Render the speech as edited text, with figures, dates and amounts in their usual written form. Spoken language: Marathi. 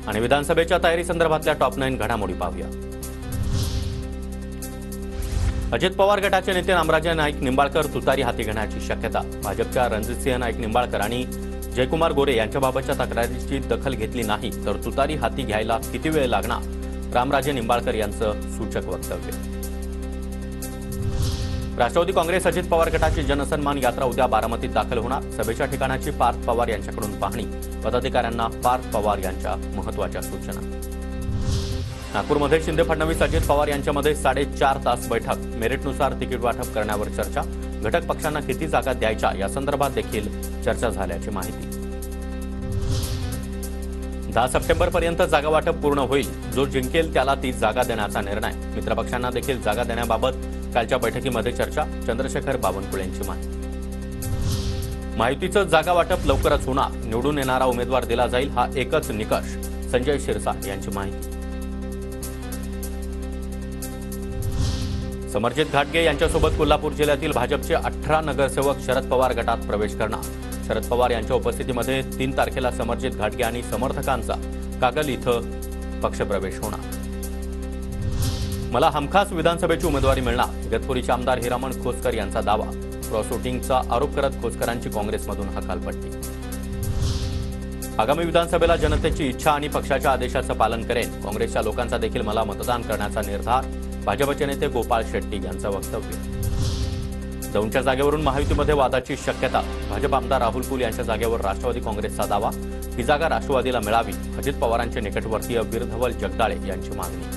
आणि विधानसभेच्या तयारी संदर्भातल्या टॉप 9 घडामोडी पाहूया। अजित पवार गटाचे नेते रामराजे नाईक निंबाळकर तुतारी हाती घेण्याची शक्यता। भाजपच्या रणजितसिंह नाईक निंबाळकर आणि जयकुमार गोरे यांच्याबाबतच्या तक्रारीची दखल घेतली नाही तर तुतारी हाती घ्यायला किती वेळ लागणार, रामराजे निंबाळकर यांचं सूचक वक्तव्य। राष्ट्रवादी काँग्रेस अजित पवार गटाची जनसन्मान यात्रा उद्या बारामतीत दाखल होणार। सभेच्या ठिकाणाची पार्थ पवार यांच्याकडून पाहणी, पदाधिकाऱ्यांना पार्थ पवार यांच्या महत्त्वाच्या सूचना। नागपूरमध्ये शिंदे फडणवीस अजित पवार यांच्यामध्ये 4.5 तास बैठक। मेरिटनुसार तिकीट वाटप करण्यावर चर्चा। घटक पक्षांना किती जागा द्यायच्या या संदर्भात देखील चर्चा झाल्याची माहिती। 10 सप्टेंबरपर्यंत जागा वाटप पूर्ण होईल। जो जिंकेल त्याला ती जागा देण्याचा निर्णय। मित्रपक्षांना देखील जागा देण्याबाबत कालच्या बैठकीमध्ये चर्चा। चंद्रशेखर बावनकुळे यांची माहिती। महायुतीचं जागा वाटप लवकरच होणार। निवडून येणारा उमेदवार दिला जाईल, हा एकच निकष। संजय शिरसाट यांची माहिती। समरजित घाटगे यांच्यासोबत कोल्हापूर जिल्ह्यातील भाजपचे 18 नगरसेवक शरद पवार गटात प्रवेश करणार। शरद पवार यांच्या उपस्थितीमध्ये 3 तारखेला समरजित घाटगे आणि समर्थकांचा कागल इथं पक्षप्रवेश होणार। मला हमखास विधानसभेची उमेदवारी मिळणार, इगतपुरीचे आमदार हिरामण खोसकर यांचा दावा। क्रॉस वोटिंगचा आरोप करत खोसकरांची काँग्रेसमधून हकालपट्टी। आगामी विधानसभेला जनतेची इच्छा आणि पक्षाच्या आदेशाचं पालन करेन। काँग्रेसच्या लोकांचा देखील मला मतदान करण्याचा निर्धार। भाजपचे नेते गोपाळ शेट्टी यांचं वक्तव्य। दौंडच्या जागेवरून महायुतीमध्ये वादाची शक्यता। भाजप आमदार राहुल कुल यांच्या जागेवर राष्ट्रवादी काँग्रेसचा दावा। ही जागा राष्ट्रवादीला मिळावी। अजित पवारांचे निकटवर्तीय वीरधवल जगदाळे यांची मागणी।